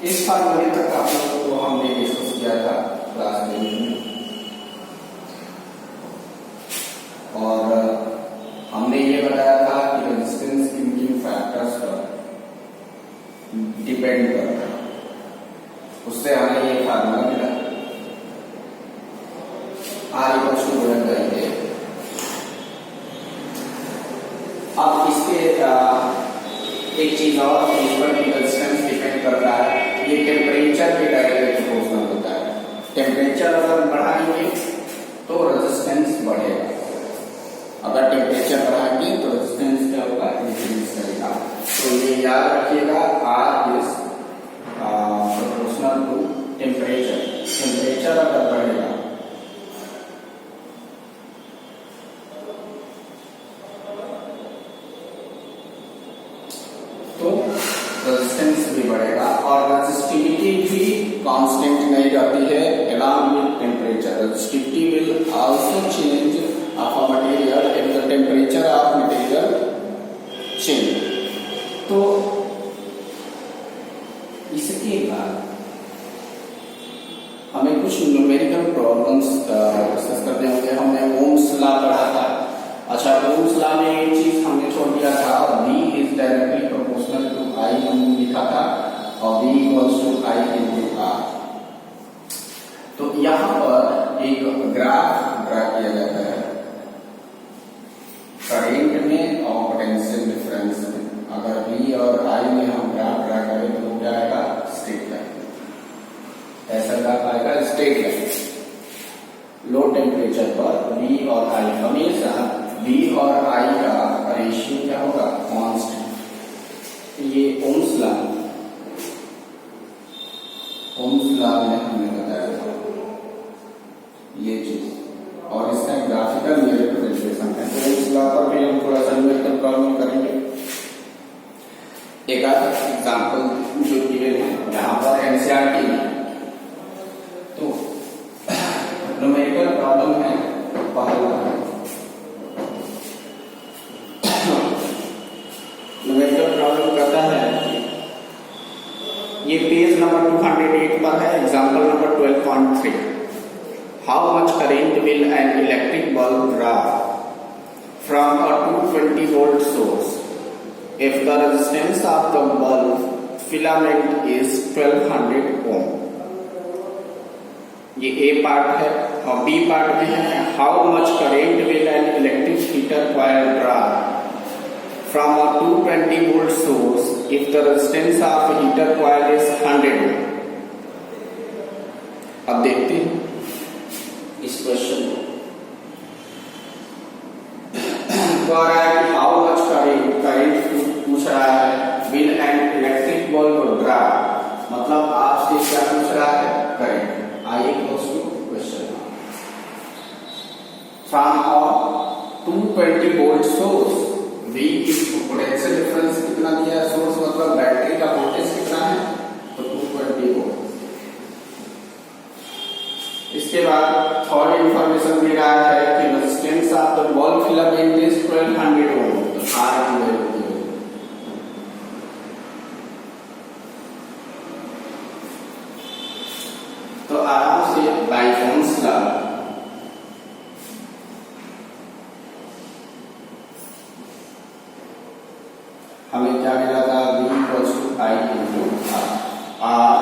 इस फार्मूले तक आप लोगों को हमने डिस्कस किया था क्लास 11 में, और हमने ये बताया था कि रेजिस्टेंस किन किन फैक्टर्स पर डिपेंड करता है। उससे हमें ये फार्मूला मिला R=1/A। अब इसके एक चीज और, इस पर रेजिस्टेंस डिपेंड करता है, ये टेम्परेचर के डायरेक्टली प्रोपोर्शनल होता है। टेम्परेचर अगर बढ़ाएंगे तो रेजिस्टेंस बढ़ेगा, अगर टेम्परेचर बढ़ाएंगे तो रेजिस्टेंस क्या होगा, इंक्रीज करेगा। तो ये याद रखिएगा, R is proportional to temperature. Temperature अगर बढ़ेगा तो रेजिस्टेंस भी बढ़ेगा, और रेजिस्टिविटी भी कांस्टेंट नहीं रहती है along with temperature. Resistivity will also change of a material if the temperature of material change. तो इसके बाद हमें कुछ न्यूमेरिकल प्रॉब्लम्स डिस्कस करने होंगे। हमने ओम्स लॉ पढ़ा था। अच्छा, ओम्स लॉ में एक चीज हमने छोड़ दिया था, V is directly proportional to I हमने लिखा था, और V equals to I into R। तो यहाँ पर एक ग्राफ ड्रा किया जाता है करंट में और पोटेंशियल डिफरेंस में। अगर V और I में हम ग्राफ ड्रा करें तो क्या आएगा, स्ट्रेट लाइन। ऐसा ग्राफ आएगा स्ट्रेट लाइन। लो टेम्परेचर पर V और I, हमेशा V और I का रेशियो क्या होगा, कांस्टेंट। ये ओम्स लॉ में हमने बताया था ये चीज, और इसका ग्राफिकल रिप्रेजेंटेशन है। तो ओम्स लॉ पर भी हम थोड़ा सा न्यूमेरिकल प्रॉब्लम करेंगे। एक एग्जांपल जो गिवन है यहाँ पर एनसीईआरटी में, तो न्यूमेरिकल प्रॉब्लम है पहला। न्यूमेरिकल प्रॉब्लम कहता है, ये पेज नंबर 208 पर है, example number 12.3। How much current will an electric bulb draw from a 220 volt source if the resistance of the bulb filament is 1200 ohm। ये A पार्ट है, और B पार्ट में है how much current will an electric heater coil draw from a 220 volt source if the resistance of heater coil is 100 ohm। अब देखते हैं इस question को। हाउ मच करंट पूछ रहा है, will an electric bulb draw, मतलब आपसे क्या पूछ रहा है, करंट। आइए question. From a 220 volt source, V की पोटेंशियल डिफरेंस कितना दिया है, सोर्स मतलब बैटरी का वोल्टेज कितना है, तो 220 वोल्ट। इसके बाद थर्ड इंफॉर्मेशन दे रहा है कि resistance of the bulb filament is 1200 ओम, तो R की वैल्यू दी है। तो आराम से बाय ओम्स लॉ हमें क्या मिला था, V equals to I into R।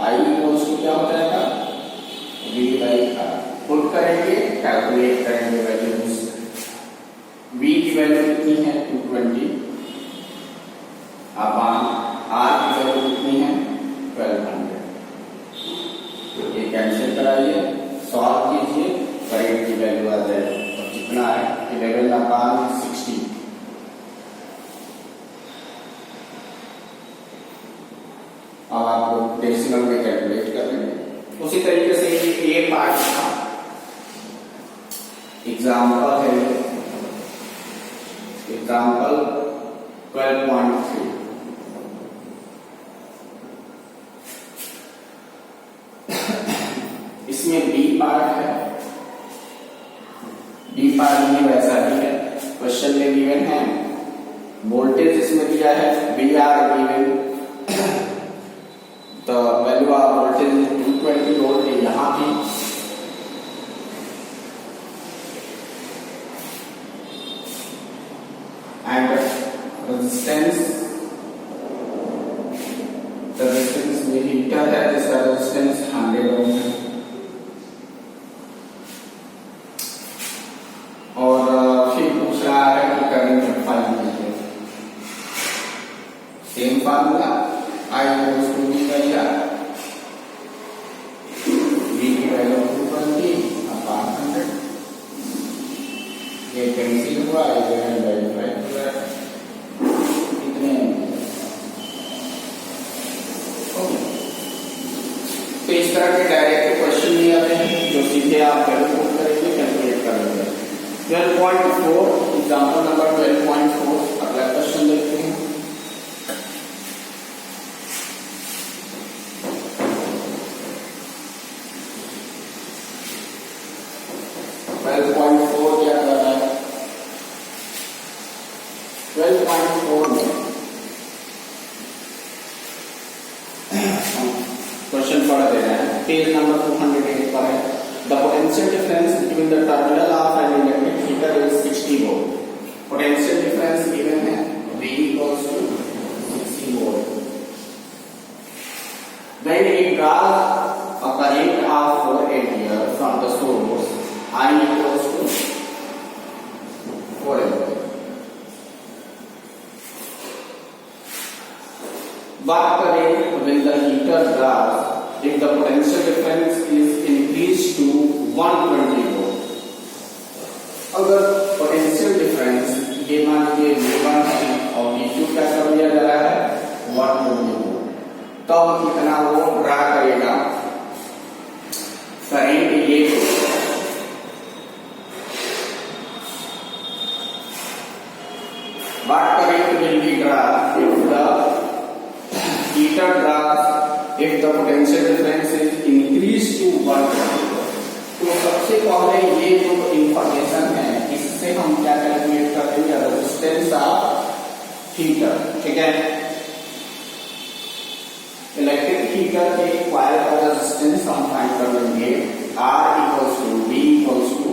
I equals to क्या हो जाएगा, V by R। पुट करेंगे, कैलकुलेट करेंगे वैल्यूज। V की वैल्यू कितनी है, 220, अपॉन R की वैल्यू कितनी है, 1200। ये कैंसिल कराइए, सॉल्व कीजिए, करंट की वैल्यू आ जाएगी। तो कितना है, 11/60। अब आपको डेसिमल में कैलकुलेट कर लेंगे। उसी तरीके से ये पार्ट था, एग्जाम्पल है, एग्जाम्पल 12.3। इसमें B पार्ट है, B पार्ट में वैसा ही है, क्वेश्चन में गिवन है, वोल्टेज इसमें दिया है VR given the value of voltage is 220 volt यहाँ भी and resistance में हीटर है जिसका रेजिस्टेंस 100 ओम है और फिर पूछ रहा है कि करंट फाइंड कीजिए। Same formula I equals to V by R, V की वैल्यू 220 अपॉन 100, ये कैंसिल हुआ, ये डिवाइड बाय 5 हुआ, कितने तो इस तरह के डायरेक्ट क्वेश्चन नहीं आते हैं जो सीधे आप वैल्यू पुट करेंगे कैलकुलेट कर लेंगे। 12.4 एग्जांपल नंबर 12.4 अगला क्वेश्चन देखते हैं। क्या कर रहा है 12.4 में क्वेश्चन पढ़ दे रहे हैं, पेज नंबर 208 पर है। The potential difference between the terminal of an electric heater is 60 volt. Potential difference given है V equals to 60 volt. When we draw a current of 4 ampere from the source, I equals to 4 ampere. What current will the heater draws if the potential difference is increased to 120 volt? अगर potential difference ये मान लीजिए V1 है और V2 क्या कर दिया जा रहा है 120 वोल्ट, तब कितना वो ड्रा करेगा करंट ये what current will be drawn if the heater draws if the potential difference is increased to 120 volt? तो सबसे पहले ये जो इंफॉर्मेशन है इससे हम क्या कैलकुलेट करेंगे रेजिस्टेंस ऑफ हीटर। ठीक है, इलेक्ट्रिक हीटर के कॉइल का रेजिस्टेंस हम फाइंड कर लेंगे R equals to V equals to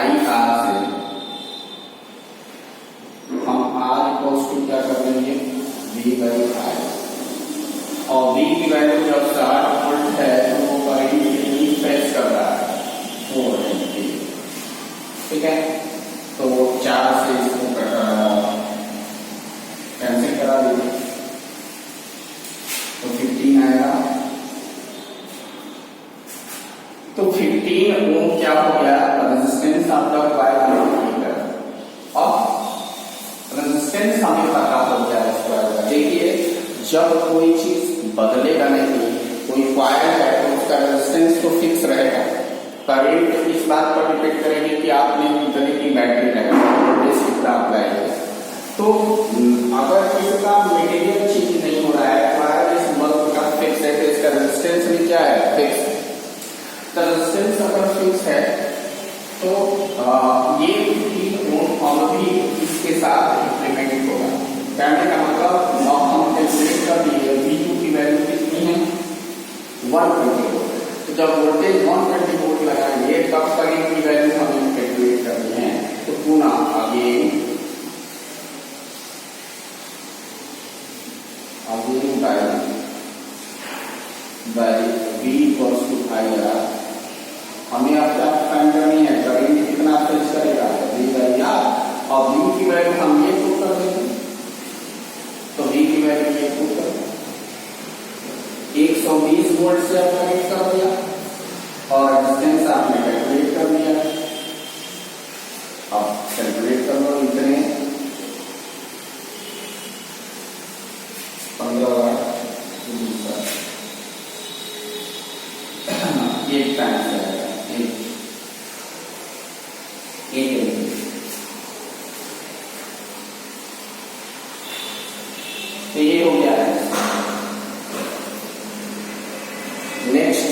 IR से हम R equals to क्या कर लेंगे V by I और V की वैल्यू जब 60 वोल्ट है तो वो करंट फेस कर रहा है 4 एम्पीयर। ठीक है, तो 4 से इसको कैंसिल करा दीजिए तो 15 आएगा। तो 15 ओम क्या हो गया रेजिस्टेंस आपका कॉइल हीटर और रेजिस्टेंस हमें पता हो गया इस कॉइल का। देखिए जब कोई चीज बदलेगा नहीं, कोई कॉइल है तो उसका रेजिस्टेंस तो फिक्स रहेगा। करंट इस बात पर डिपेंड करेगी कि आपने कितने की बैटरी लगाई, वोल्टेज कितना अप्लाई किया। तो अगर इसका मटेरियल चेंज नहीं हो रहा है, कॉइल इस बल्ब का फिक्स है तो इसका रेजिस्टेंस भी क्या है फिक्स। तो रेजिस्टेंस अगर फिक्स है तो ये 15 ओम और भी इसके साथ इंप्लीमेंट होगा। कहने का मतलब हम कैलकुलेट कर दिए V2 की वैल्यू कितनी है 120 वोल्ट। तो जब वोल्टेज 120 वोल्ट लगाएंगे तब करंट की वैल्यू हमें कैलकुलेट करनी है। तो पुनः again by V equals to IR हमें अब क्या फाइंड करनी है करंट कितना फेस करेगा V by R और V की वैल्यू हम ये पुट कर देंगे। तो V की वैल्यू ये पुट कर 120 वोल्ट से कनेक्ट कर दिया और रेजिस्टेंस आपने कैलकुलेट कर दिया। अब कैलकुलेट कर लो इतने 15 एक टाइम से एक तो ये हो गया है। Next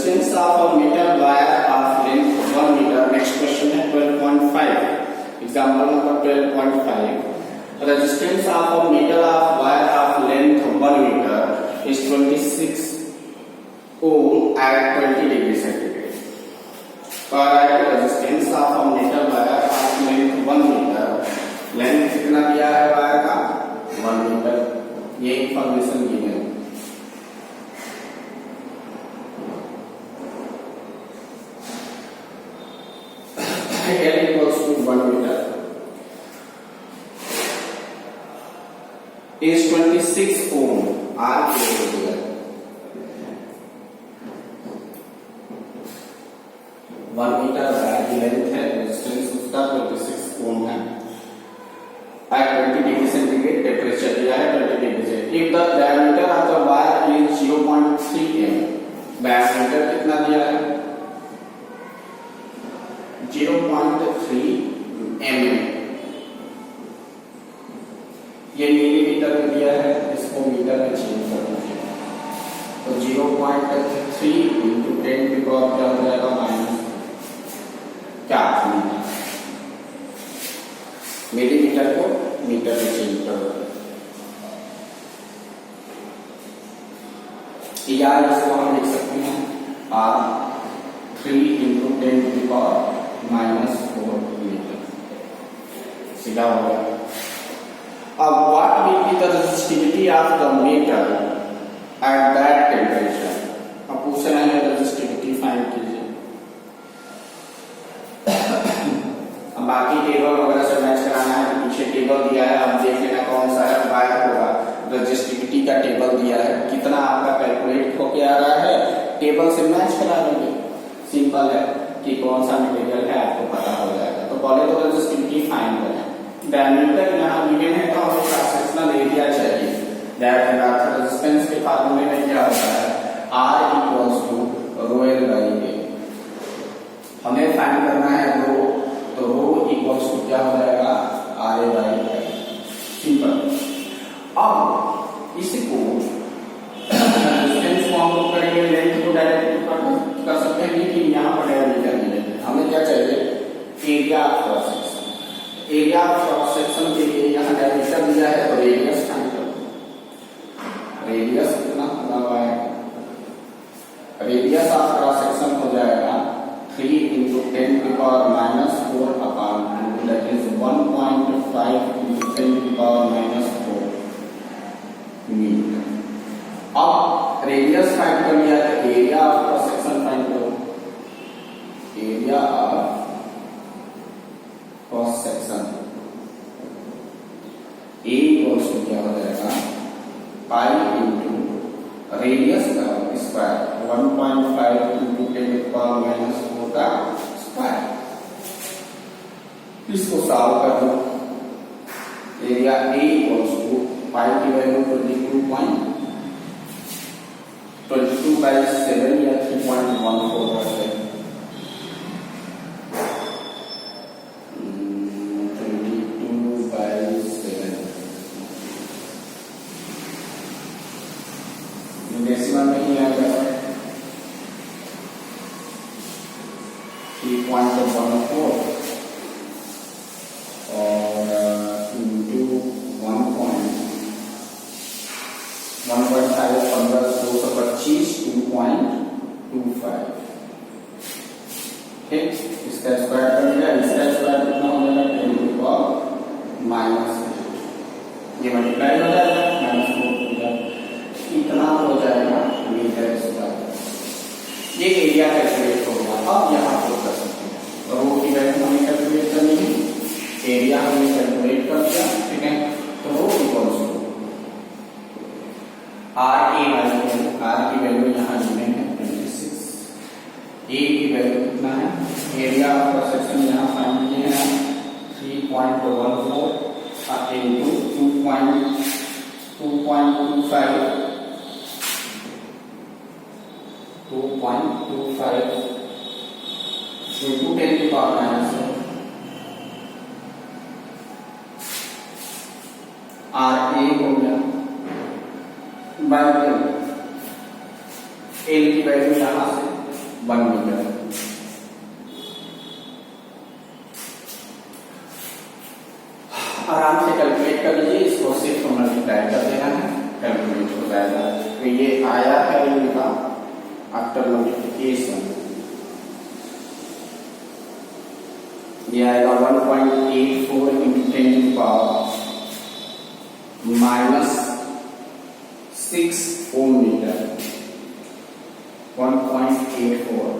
resistance of a metal wire of length 1 meter. Next question है 12.5. Example number 12.5. Resistance of a metal of wire of length 1 meter is 26 ohm at 20 degree centigrade. Correct. Resistance of a metal wire of length 1 meter. Length कितना दिया है wire का 1 metre. ये information दी है. L equals to 1 meter is 26 ohm. R हो गया 1 metre wire की length है. रेजिस्टेंस उसका 26 ओम है. At 20 degree centigrade temperature दिया है 20 degree से. If the diameter of the wire is 0.3 mm, diameter कितना दिया है 0.3 mm. ये मिलीमीटर में दिया है, इसको मीटर में चेंज कर दीजिए. तो 0.3 into 10 की पावर क्या हो जाएगा माइनस क्या मिलीमीटर को मीटर में चेंज कर दो. या इसको हम लिख सकते हैं R3 into 10 की पावर माइनस 4 मीटर. सीधा हो गया. अब what will be the resistivity of the metal at that temperature? अब पूछ रहे हैं resistivity फाइंड कीजिए. अब बाकी टेबल वगैरह से मैच कराना है. पीछे टेबल दिया है, अब देख लेना कौन सा है वायर होगा. रेजिस्टिविटी का टेबल दिया है, कितना आपका कैलकुलेट होके आ रहा है, टेबल से मैच करा लेंगे. सिंपल है कि कौन सा मटेरियल है आपको पता हो जाएगा. तो पहले तो रेजिस्टिविटी फाइंड करें. डायमीटर यहाँ गिवन है तो हमें क्रॉस सेक्शनल एरिया चाहिए. दैट रेजिस्टेंस के फार्मूले में क्या होता है R equals to rho L by A. हमें फाइंड करना है रो, तो रो इक्वल्स टू क्या हो जाएगा R ए बाई. सिंपल. अब इसको रेजिस्टेंस को हम लोग करेंगे, लेंथ को डायरेक्ट कर सकते हैं कि यहाँ पर डायमीटर मिलेगा. हमें क्या चाहिए area of cross section. Area of cross section के लिए यहाँ डायमीटर दिया है तो रेडियस फाइंड करो. रेडियस कितना हुआ है, रेडियस ऑफ क्रॉस सेक्शन हो जाएगा 3 into 10 की power minus 4 upon 2, that is 1.5 into 10 की पावर माइनस 4 मीटर. अब रेडियस फाइंड कर लिया तो area of cross section find करो. Area of cross section A equals to क्या हो जाएगा पाई इंटू रेडियस का स्क्वायर 1.5 into 10 की पावर माइनस 4 का स्क्वायर. इसको सॉल्व कर दो. एरिया ए इक्वल्स टू पाई की वैल्यू 22 by 7 या 3.14 करते हैं. 22 by 7 डेसिमल में ही आएगा 3.14 और इंटू 1.5 225 2.25. ठीक. इसका स्क्वायर कर दिया. इसका स्क्वायर कितना हो जाएगा 10 की पावर माइनस. ये मल्टीप्लाई हो जाएगा माइनस 4 हो जाएगा. इतना हो जाएगा मीटर स्क्वायर. ये एरिया कैलकुलेट होगा. अब यहाँ पर कर सकते हैं. रो की वैल्यू हमें कैलकुलेट करनी है, एरिया हमें कैलकुलेट कर दिया. ठीक है. तो rho equals to R A by R की वैल्यू यहाँ गिवन है 26. ए की वैल्यू कितना है, एरिया ऑफ क्रॉस सेक्शन यहाँ फाइंड किए हैं 3.14 into 2.25 into 10 की पावर माइनस आर ए हो गया बाई एल की वैल्यू यहाँ से 1 मीटर। आराम से कैलकुलेट कर लीजिए, इसको सिर्फ मल्टीप्लाई कर देना है, कैलकुलेट हो जाएगा। तो ये आया है इनका आफ्टर मल्टीप्लिकेशन, ये आएगा 1.84 into 10 to power -6 ohm metre. 1.84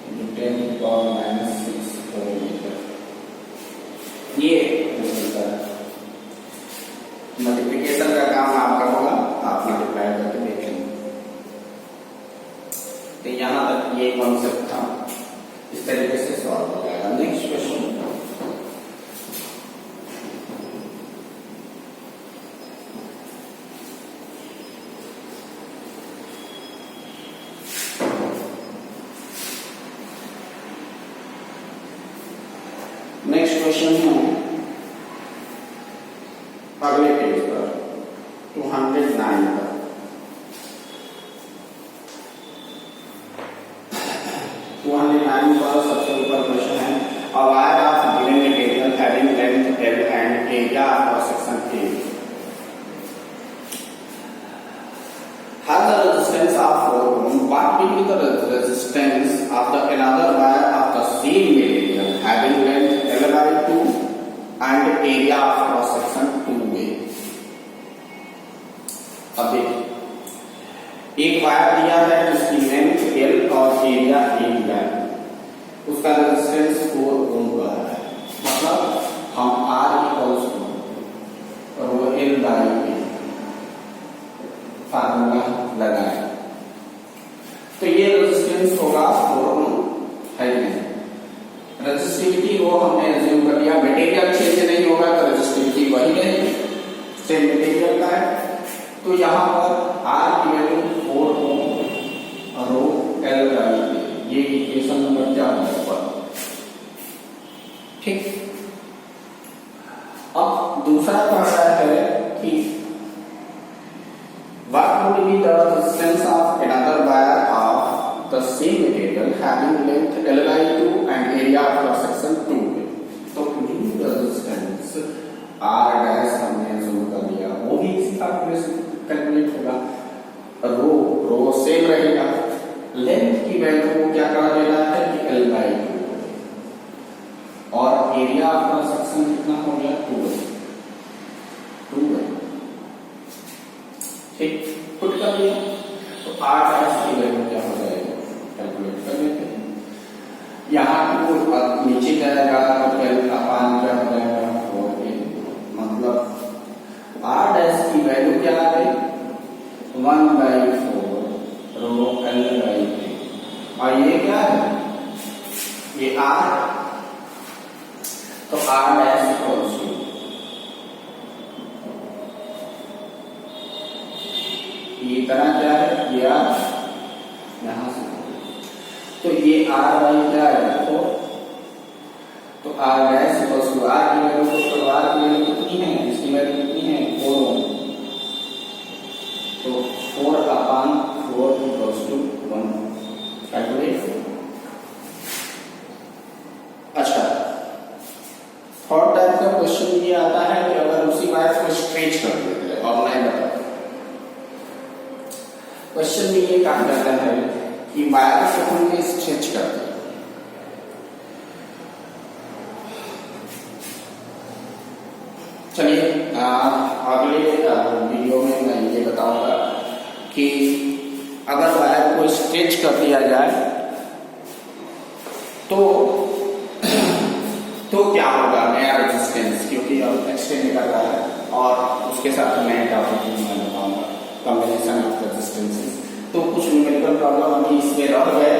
into 10 to power -6 ohm metre. ये मल्टीप्लिकेशन का काम आपका होगा, आप मल्टीप्लाई करके देखेंगे। तो यहां तक ये कॉन्सेप्ट था, इस तरीके से सॉल्व हो जाएगा। नेक्स्ट क्वेश्चन, नेक्स्ट क्वेश्चन है अगले पेज पर 209 पर। 209 पर सबसे ऊपर क्वेश्चन है, a wire of given material having length L and area of section A has the resistance of 4 ohm. What will be the resistance of the another wire of the same material having length L by 2 and area of cross section 2A? अब देखिए, एक wire दिया है जिसकी length L और area A दिया है, उसका रेजिस्टेंस 4 ओम का है। मतलब हम R equals to rho L by A formula लगाए, तो ये रेजिस्टेंस होगा 4 ओम, है नहीं? रेजिस्टिविटी वो हमने एज्यूम कर लिया, मटेरियल चेंज नहीं होगा तो रेजिस्टिविटी वही रहेगी, सेम मटेरियल का है। तो यहाँ पर R की value 4 ohm rho L by A, ये इक्वेशन नंबर 4 पर। ठीक, अब दूसरा क्वेश्चन है कि what would be the resistance of another wire of the same material having length L by 2 and area of cross section 2? तो new resistance R dash हमने assume कर लिया, वो भी इसी कैलकुलेट होगा। रो सेम रहेगा, लेंथ की वैल्यू को क्या कर देना है कि L by 2, और एरिया ऑफ क्रॉस सेक्शन कितना हो गया 2 है। ठीक, पुट कर दिया, तो R डैश की वैल्यू क्या हो जाएगा, कैलकुलेट कर लेते हैं। यहाँ 2 नीचे जाएगा तो L अपान क्या हो जाएगा 4A, मतलब R डैश की वैल्यू क्या आ गई 1/4 रो L बाई A, और ये क्या है, ये R, तो R डैश इक्वल्स टू ये तरह क्या है, ये R यहां से, तो ये R बाई क्या है 4, तो R dash equals to R की वैल्यू, तो R की वैल्यू कितनी है, इसकी वैल्यू कितनी है 4 ओम, तो 4 अपान 4 इक्वल्स टू 1, कैलकुलेट। अच्छा, थर्ड टाइप का क्वेश्चन ये आता है कि अगर उसी वायर को स्ट्रेच कर देते हैं, और मैं बताता हूं क्वेश्चन में ये कहा जाता है कि वायर को हमने स्ट्रेच कर दिया, चलिए अगले वीडियो में मैं ये बताऊंगा कि अगर वायर को स्ट्रेच कर दिया जाए तो क्या होगा, नया रेजिस्टेंस, क्योंकि अब एक्सटेंड कर रहा है और उसके साथ नया टॉपिक मैं बताऊंगा, कॉम्बिनेशन ऑफ रेजिस्टेंसेस। तो कुछ न्यूमेरिकल प्रॉब्लम अभी इसमें रह गए,